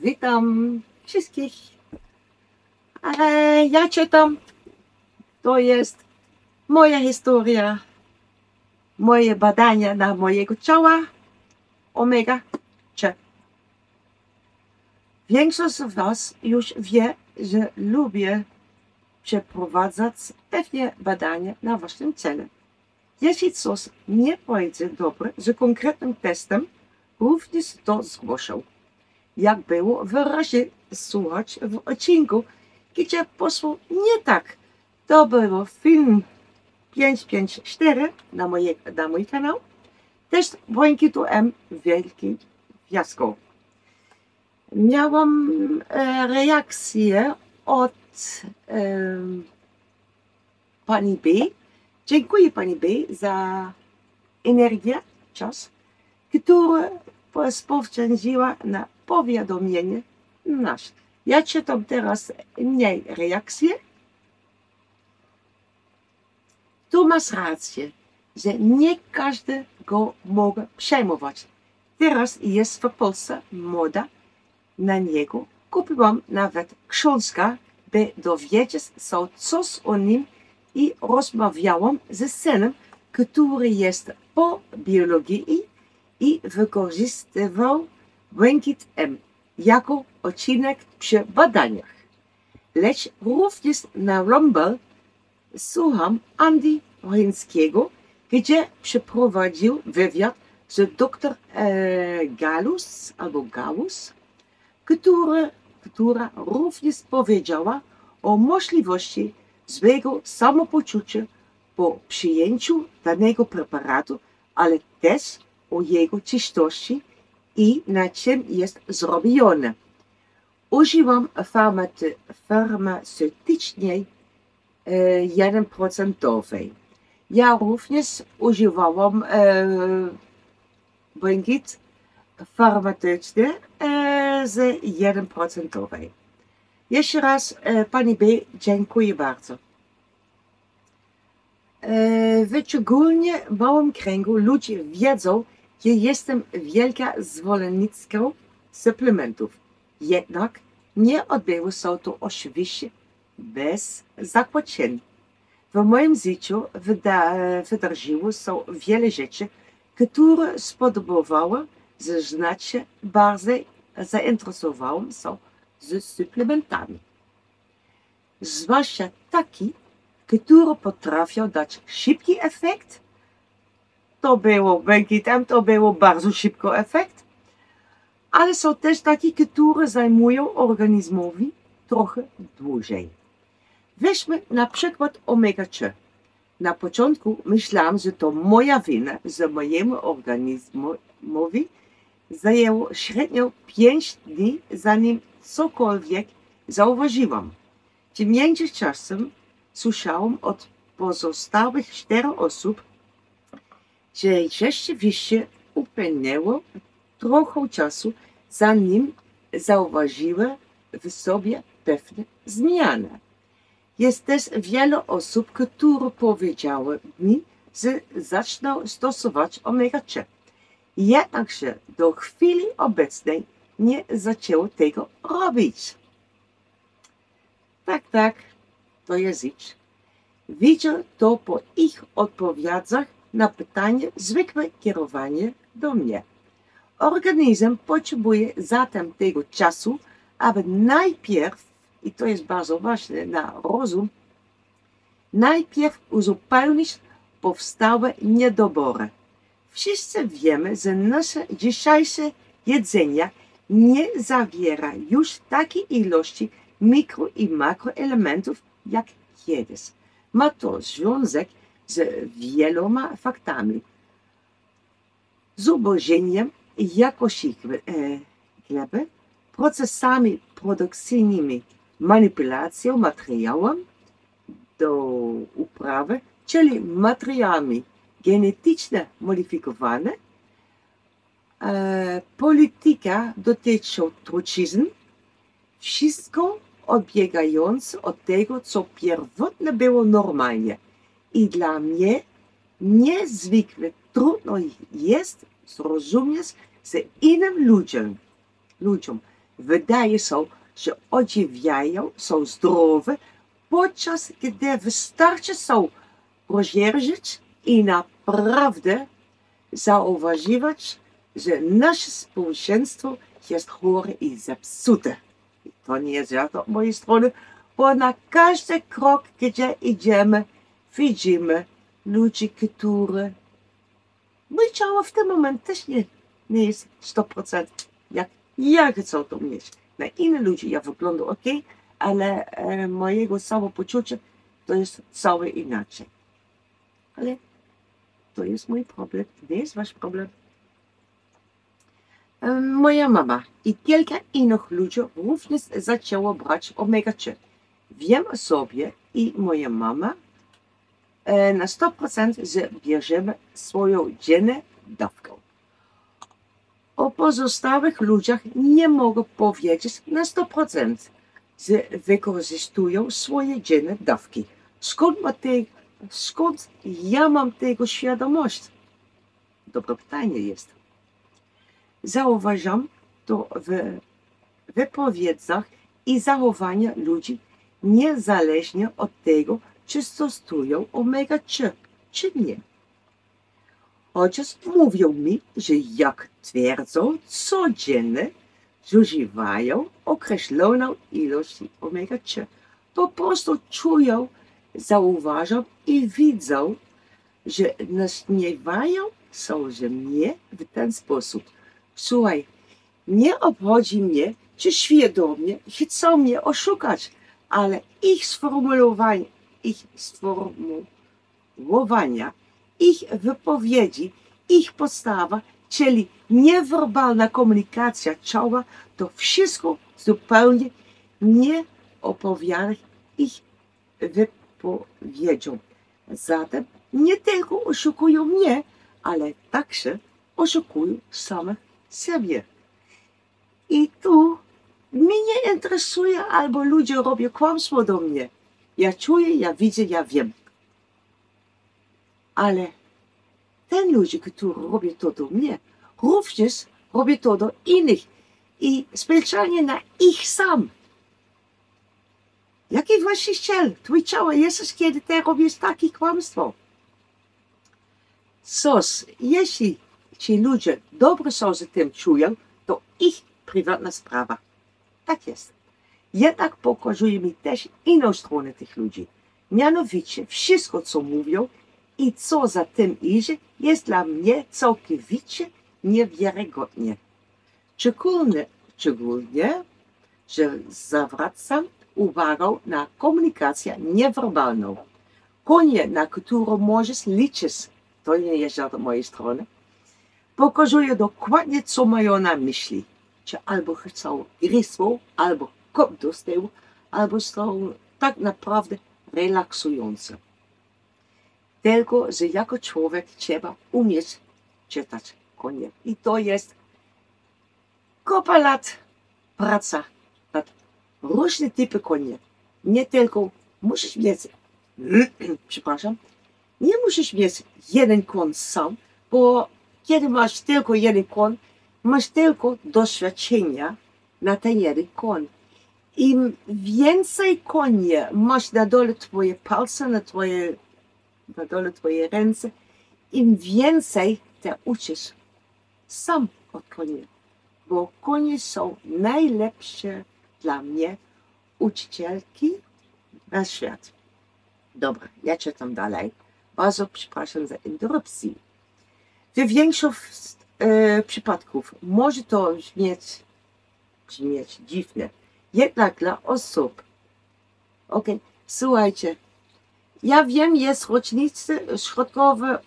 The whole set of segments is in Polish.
Witam wszystkich. Ja czytam, to jest moja historia, moje badania na mojego ciała, omega-3. Większość z Was już wie, że lubię przeprowadzać pewne badania na Waszym ciele. Jeśli coś nie pójdzie dobrze z konkretnym testem, również to zgłoszę. Jak było wyraźnie słuchać w odcinku, gdzie poszło nie tak. To był film 554 na mój kanał. Test Błękitu M wielki fiasko. Miałam reakcję od pani B. Dziękuję pani B za energię, czas, który spowściążyła na powiadomienie nasze. Ja czytam teraz jej reakcję. Tu masz rację, że nie każdy go może przejmować. Teraz jest w Polsce moda na niego. Kupiłam nawet książkę, by dowiedzieć się coś o nim i rozmawiałam ze synem, który jest po biologii i wykorzystywał Błękit M jako odcinek przy badaniach. Lecz również na Rumble słucham Andy Rohińskiego, gdzie przeprowadził wywiad z dr Gallus, która również powiedziała o możliwości złego samopoczucia po przyjęciu danego preparatu, ale też o jego czystości i na czym jest zrobione. Używam farmaceutycznej 1%. Ja również używałam błękit farmaceutyczny z 1%. Jeszcze raz pani B, dziękuję bardzo. W szczególnie małym kręgu ludzie wiedzą, że jestem wielka zwolenniczką suplementów. Jednak nie odbyło się to oczywiście bez zakłóceń. W moim życiu wydarzyło się wiele rzeczy, które spodobały, że znacznie bardziej zainteresowałem się z suplementami. Zwłaszcza taki, które potrafią dać szybki efekt. To było Błękit M, to było bardzo szybki efekt. Ale są też takie, które zajmują organizmowi trochę dłużej. Weźmy na przykład omega-3. Na początku myślałam, że to moja wina, że mojemu organizmowi zajęło średnio 5 dni, zanim cokolwiek zauważyłam. W międzyczasem słyszałam od pozostałych 4 osób, że rzeczywiście upłynęło trochę czasu, zanim zauważyły w sobie pewne zmiany. Jest też wiele osób, które powiedziały mi, że zaczną stosować omega-3. Jednakże do chwili obecnej nie zaczęło tego robić. Tak, to jest rzecz. Widzę to po ich odpowiedziach na pytanie zwykłe kierowanie do mnie. Organizm potrzebuje zatem tego czasu, aby najpierw, i to jest bardzo ważne na rozum, najpierw uzupełnić powstałe niedobory. Wszyscy wiemy, że nasze dzisiejsze jedzenie nie zawiera już takiej ilości mikro- i makroelementów jak kiedyś. Ma to związek z wieloma faktami. Zubożeniem jakości gleby, procesami produkcyjnymi, manipulacją materiałem do uprawy, czyli materiałami genetycznie modyfikowane, polityka dotycząca trucizn, wszystko odbiegające od tego, co pierwotnie było normalnie. I dla mnie niezwykle trudno jest zrozumieć, że innym ludziom wydaje się, że odżywiają, są zdrowe, podczas gdy wystarczy się rozejrzeć i naprawdę zauważywać, że nasze społeczeństwo jest chore i zepsute. I to nie jest żart od mojej strony, bo na każdy krok, gdzie idziemy, widzimy ludzi, którzy mój ciało w tym momencie też nie jest 100% jak ja chcę to mieć. Na inne ludzi ja wyglądam ok, ale mojego samopoczucia to jest całe inaczej. Ale to jest mój problem, nie jest wasz problem. Moja mama i kilka innych ludzi również zaczęło brać omega-3. Wiem o sobie i moja mama na 100%, że bierzemy swoją dzienną dawkę. O pozostałych ludziach nie mogę powiedzieć na 100%, że wykorzystują swoje dzienne dawki. Skąd ja mam tego świadomość? Dobre pytanie jest. Zauważam to w wypowiedziach i zachowaniach ludzi niezależnie od tego, czy stosują omega-3, czy nie. Chociaż mówią mi, że jak twierdzą, codziennie zużywają określoną ilość omega-3. Po prostu czują, zauważam i widzą, że naśmiewają się ze mnie w ten sposób. Słuchaj, nie obchodzi mnie, czy świadomie chcą mnie oszukać, ale ich sformułowania, ich wypowiedzi, ich postawa, czyli niewerbalna komunikacja ciała, to wszystko zupełnie nie odpowiada ich wypowiedziom. Zatem nie tylko oszukują mnie, ale także oszukują samych siebie. I tu mnie nie interesuje, albo ludzie robią kłamstwo do mnie. Ja czuję, ja widzę, ja wiem. Ale ten ludzie, którzy robią to do mnie, również robią to do innych. I specjalnie na ich sam. Jaki właściciel twój ciała jesteś, kiedy ty robisz takie kłamstwo? Cóż, jeśli ci ludzie dobrze się z tym czują, to ich prywatna sprawa. Tak jest. Jednak pokazuje mi też inną stronę tych ludzi. Mianowicie wszystko, co mówią i co za tym idzie, jest dla mnie całkowicie niewiarygodnie. Szczególnie, że zwracam uwagę na komunikację niewerbalną. Konie, na którą możesz liczyć, to nie jest żart od mojej strony, pokazuje dokładnie, co mają na myśli. Czy albo chcą gryzło, albo kop do tyłu, albo są tak naprawdę relaksujące. Tylko, że jako człowiek trzeba umieć czytać konie. I to jest kupa lat praca nad różne typy konie. Nie tylko musisz mieć, przepraszam, nie musisz mieć jeden koń sam, bo kiedy masz tylko jeden koń, masz tylko doświadczenia na ten jeden koń. Im więcej konie masz na dole twoje palce, na dole twoje ręce, im więcej te uczysz sam od konia. Bo konie są najlepsze dla mnie uczycielki na świat. Dobra, ja czytam dalej. Bardzo przepraszam za interrupcję. W większości przypadków może to brzmieć dziwne. Jednak dla osób, słuchajcie, ja wiem, jest rocznicy środkowe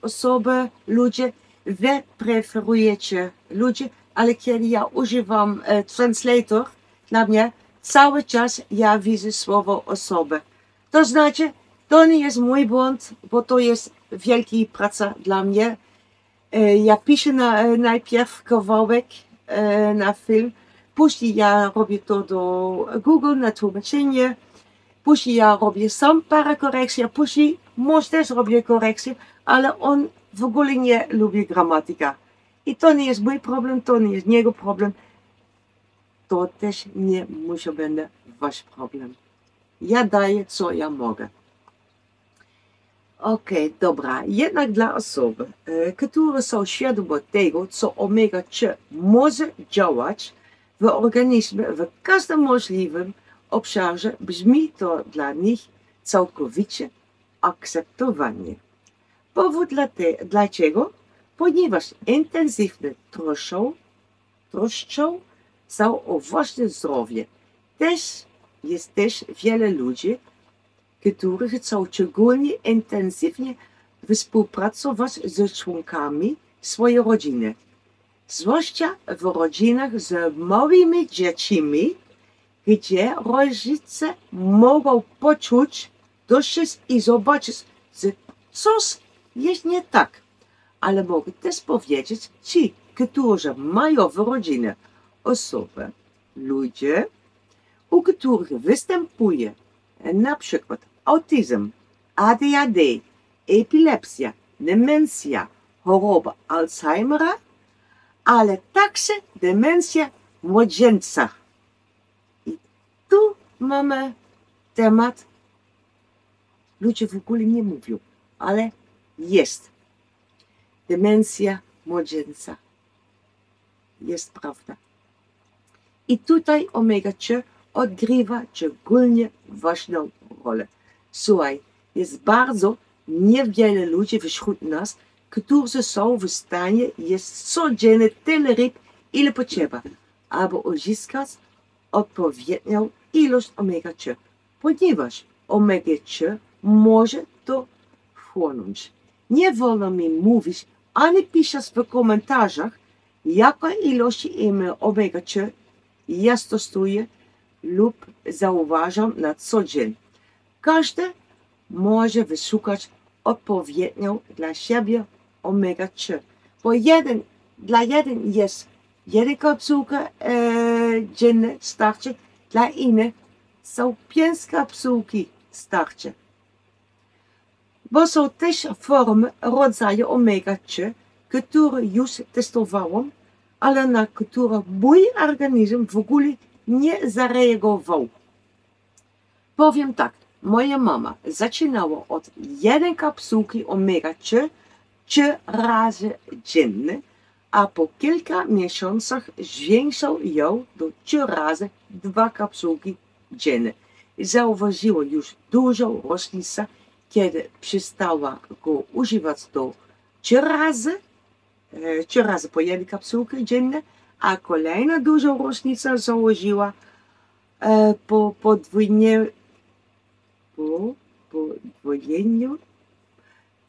osoby, ludzie, wy preferujecie ludzi, ale kiedy ja używam translator, dla mnie cały czas ja widzę słowo osoby. To znaczy, to nie jest mój błąd, bo to jest wielka praca dla mnie. Ja piszę najpierw kawałek na film, później ja robię to do Google na tłumaczenie, później ja robię sam parę korekcji, później mąż też robi korekcje, ale on w ogóle nie lubi gramatyka. I to nie jest mój problem, to nie jest jego problem. to też nie musi być wasz problem. Ja daję, co ja mogę. Okej, dobra. Jednak dla osoby, które są świadome tego, co omega-3 może działać w organizmie w każdym możliwym obszarze, brzmi to dla nich całkowicie akceptowanie. Powód dlaczego? Ponieważ intensywnie troszczą się o własne zdrowie. Jest też wiele ludzi, którzy chcą szczególnie intensywnie współpracować z członkami swojej rodziny. Zwłaszcza w rodzinach z małymi dziećmi, gdzie rodzice mogą poczuć, dostrzec i zobaczyć, że coś jest nie tak. Ale mogę też powiedzieć, ci, którzy mają w rodzinie osoby, ludzie, u których występuje na przykład autyzm, ADHD, epilepsja, demencja, choroba Alzheimera, ale także demencja młodzieńca. I tu mamy temat, ludzie w ogóle nie mówią, ale jest. Demencja młodzieńca. Jest prawda. I tutaj omega-3 odgrywa szczególnie ważną rolę. Słuchaj, jest bardzo niewiele ludzi wśród nas, którzy są w stanie jeść codziennie tyle ryb, ile potrzeba, aby uzyskać odpowiednią ilość omega-3, ponieważ omega-3 może to wchłonąć. Nie wolno mi mówić, ani pisać w komentarzach, jaka ilość omega-3 ja stosuję lub zauważam na co dzień. Każdy może wyszukać odpowiednią dla siebie omega-3, bo dla jeden jest jedna kapsułka dziennie starczy, dla innych są 5 kapsułki starczy. Bo są też formy rodzaju omega-3, które już testowałam, ale na które mój organizm w ogóle nie zareagował. Powiem tak, moja mama zaczynała od 1 kapsułki omega-3 3 razy dziennie, a po kilka miesiącach zwiększał ją do 3 razy 2 kapsułki dziennie. Zauważyła już dużą różnicę, kiedy przestała go używać do 3 razy po 1 kapsułkę dziennie, a kolejna duża różnica założyła po podwojeniu.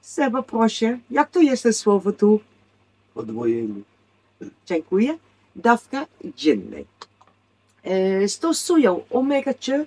Seba, proszę, jak to jest to słowo tu? Podwojeniu. Dziękuję. Dawka dziennej. Stosują omega-3,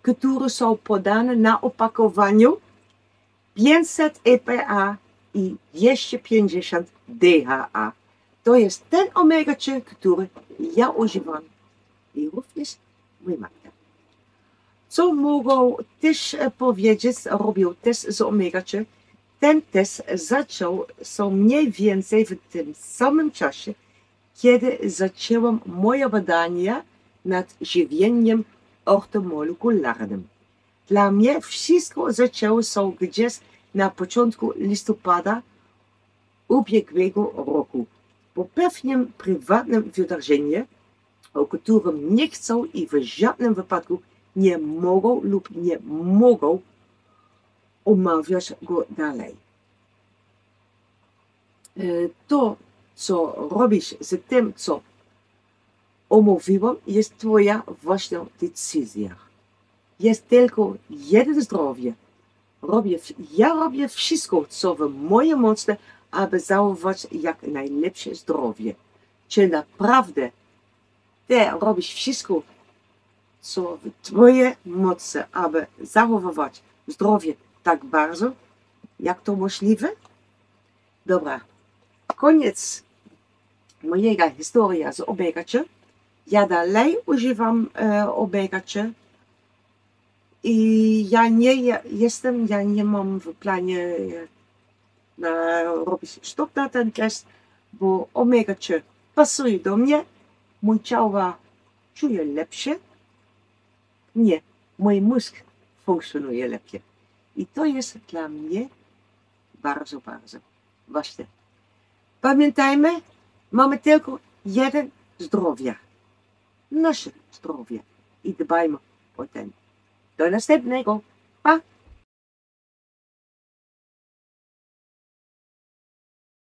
które są podane na opakowaniu 500 EPA i 250 DHA. To jest ten omega-3, który ja używam i również mój matka. Co mogą też powiedzieć, robią test z omega-3. Ten test zaczął się mniej więcej w tym samym czasie, kiedy zaczęłam moje badania nad żywieniem ortomolekularnym. Dla mnie wszystko zaczęło się gdzieś na początku listopada ubiegłego roku. Po pewnym prywatnym wydarzeniu, o którym nie chcą i w żadnym wypadku nie mogą lub nie mogą omawiać go dalej. To, co robisz z tym, co omówiłam, jest twoja własna decyzja. Jest tylko jedno zdrowie. Ja robię wszystko, co w mojej mocy, aby zachować jak najlepsze zdrowie. Czy naprawdę ty robisz wszystko, co w twojej mocy, aby zachowywać zdrowie tak bardzo, jak to możliwe? Dobra, koniec mojego historii z omega-3. Ja dalej używam omega-3 i ja nie mam w planie robić stop na ten test, bo omega-3 pasuje do mnie, mój ciało czuję lepsze. Nie, mój mózg funkcjonuje lepiej. I to jest dla mnie bardzo, bardzo ważne. Pamiętajmy, mamy tylko jeden zdrowie. Nasze zdrowie. I dbajmy o ten. Do następnego. Pa!